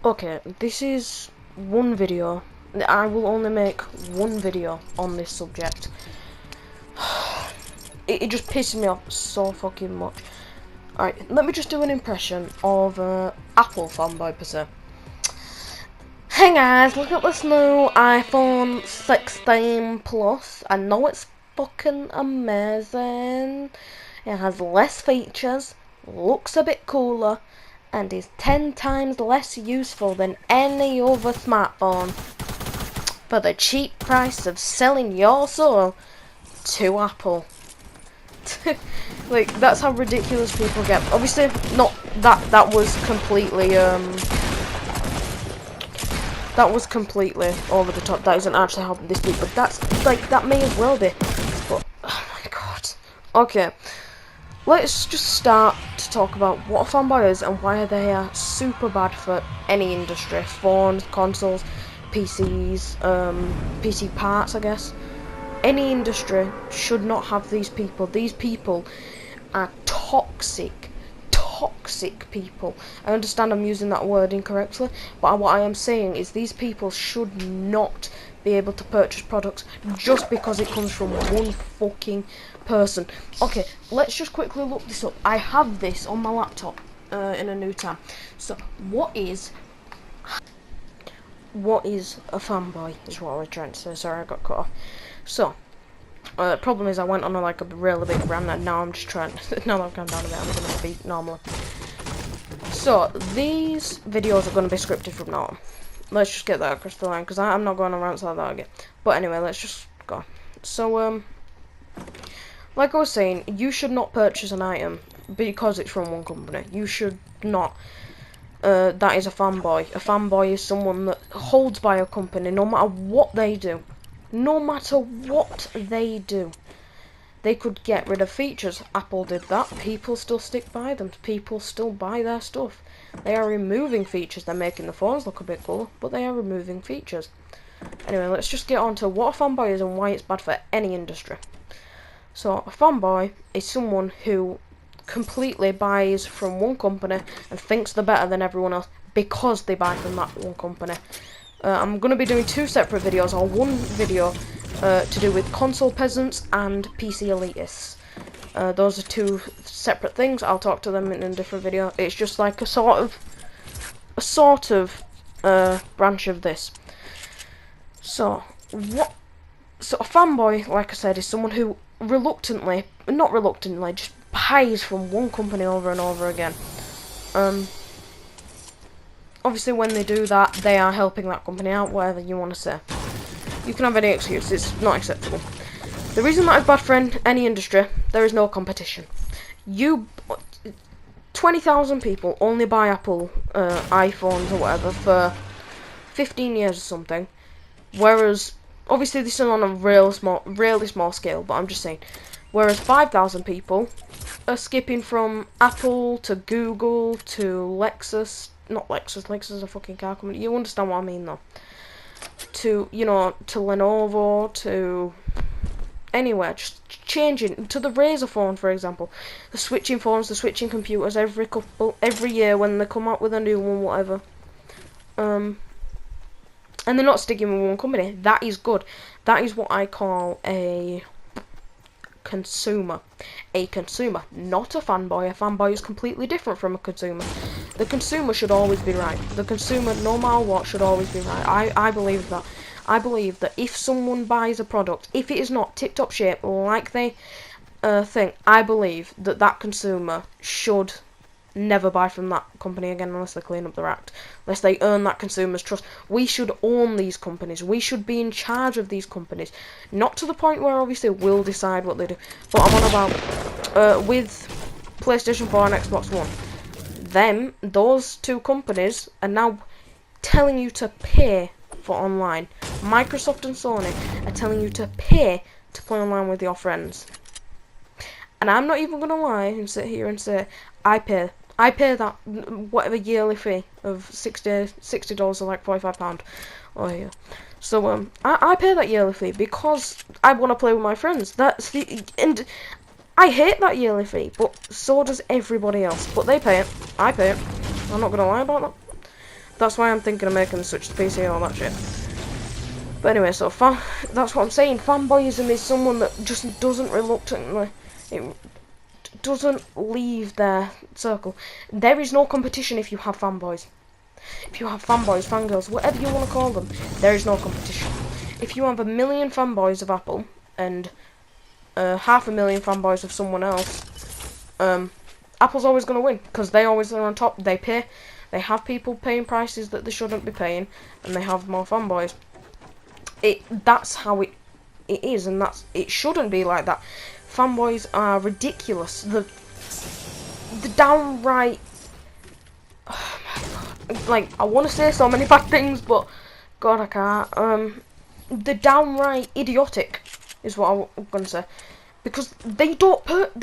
Okay, this is one video. I will only make one video on this subject. It just pisses me off so fucking much. Alright, let me just do an impression of Apple fanboy per se. Hey guys, look at this new iPhone 16 Plus. I know it's fucking amazing. It has less features, looks a bit cooler, and is 10 times less useful than any other smartphone for the cheap price of selling your soul to Apple. Like, that's how ridiculous people get. Obviously, not that was completely that was completely over the top. That isn't actually happening this week, but that's like, that may as well be. But oh my god. Okay, let's just start to talk about what a fanboy is and why they are super bad for any industry. Phones, consoles, PCs, PC parts, I guess. Any industry should not have these people. These people are toxic people. I understand I'm using that word incorrectly, but what I am saying is these people should not be able to purchase products just because it comes from one fucking person. Okay, let's just quickly look this up. I have this on my laptop in a new tab. So, what is a fanboy is what I was trying to say. Sorry, I got cut off. So, the problem is I went on a really big rant, and now I'm just trying. Now that I've gone down a bit, I'm gonna speak normally. So these videos are gonna be scripted from now on. Let's just get that across the line, because I'm not going on rants like that again. But anyway, let's just go. So like I was saying, you should not purchase an item because it's from one company. You should not. That is a fanboy. A fanboy is someone that holds by a company no matter what they do. No matter what they do. They could get rid of features. Apple did that. People still stick by them. People still buy their stuff. They are removing features. They're making the phones look a bit cooler, but they are removing features. Anyway, let's just get on to what a fanboy is and why it's bad for any industry. So, a fanboy is someone who completely buys from one company and thinks they're better than everyone else because they buy from that one company. I'm going to be doing two separate videos, or one video to do with console peasants and PC elitists. Those are two separate things. I'll talk to them in a different video. It's just like a sort of branch of this. So a fanboy, like I said, is someone who not reluctantly, just buys from one company over and over again. Obviously, when they do that, they are helping that company out, whatever you want to say. You can have any excuse, it's not acceptable. The reason that is bad for any industry, there is no competition. 20,000 people only buy Apple iPhones or whatever for 15 years or something, whereas, obviously this is on a really small scale, but I'm just saying, whereas 5,000 people are skipping from Apple to Google to Lexus, not Lexus, Lexus is a fucking car company, you understand what I mean though, to Lenovo, to anywhere, just changing to the Razer phone, for example. They're switching phones, they're switching computers every year when they come out with a new one, whatever. And they're not sticking with one company. That is good. That is what I call a consumer. A consumer, not a fanboy. A fanboy is completely different from a consumer. The consumer should always be right. The consumer, no matter what, should always be right. I believe that. I believe that if someone buys a product, if it is not tip-top shape like they think, I believe that that consumer should never buy from that company again unless they clean up their act, unless they earn that consumer's trust. We should own these companies. We should be in charge of these companies. Not to the point where obviously we'll decide what they do, but I'm on about with PlayStation 4 and Xbox One. Those two companies are now telling you to pay for online. Microsoft and Sony are telling you to pay to play online with your friends. And I'm not even gonna lie and sit here and say I pay that whatever yearly fee of $60 or like £45. Oh yeah. So I pay that yearly fee because I want to play with my friends. And I hate that yearly fee, but so does everybody else. But they pay it. I pay it. I'm not gonna lie about that. That's why I'm thinking of making the switch to PC and all that shit. But anyway, so that's what I'm saying. Fanboyism is someone that just doesn't reluctantly, it doesn't leave their circle. There is no competition if you have fanboys. If you have fanboys, fangirls, whatever you want to call them, there is no competition. If you have 1 million fanboys of Apple and 500,000 fanboys of someone else, Apple's always going to win because they always are on top. They have people paying prices that they shouldn't be paying, and they have more fanboys. That's how it is, and it shouldn't be like that. Fanboys are ridiculous. The downright, like, I want to say so many bad things, but God, I can't. The downright idiotic is what I'm gonna say, because they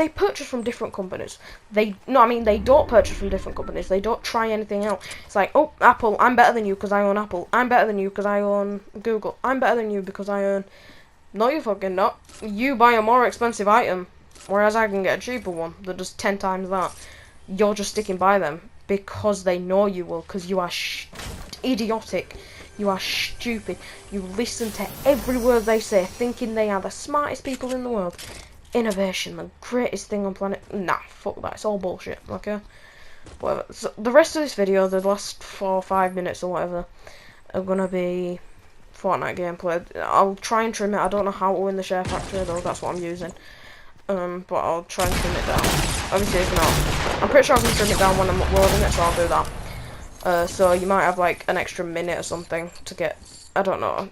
purchase from different companies. They don't purchase from different companies. They don't try anything out. It's like, oh, Apple, I'm better than you because I own Apple. I'm better than you because I own Google. I'm better than you because I own. No, you fucking not. You buy a more expensive item, whereas I can get a cheaper one that does 10 times that. You're just sticking by them because they know you will, because you are idiotic. You are stupid. You listen to every word they say, thinking they are the smartest people in the world. Innovation, the greatest thing on planet. Nah, fuck that. It's all bullshit, okay? Whatever. So the rest of this video, the last 4 or 5 minutes or whatever, are gonna be Fortnite gameplay. I'll try and trim it. I don't know how to win the share factory though. That's what I'm using. But I'll try and trim it down. Obviously, if not, I'm pretty sure I can trim it down when I'm uploading it, so I'll do that. So you might have like an extra minute or something to get. I don't know.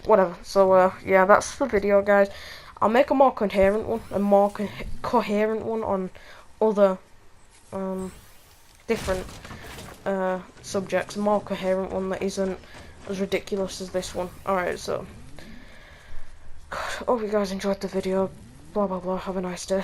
Whatever. So yeah, that's the video, guys. I'll make a more coherent one, coherent one on other different subjects. A more coherent one that isn't as ridiculous as this one. Alright, so God, hope you guys enjoyed the video. Blah blah blah. Have a nice day.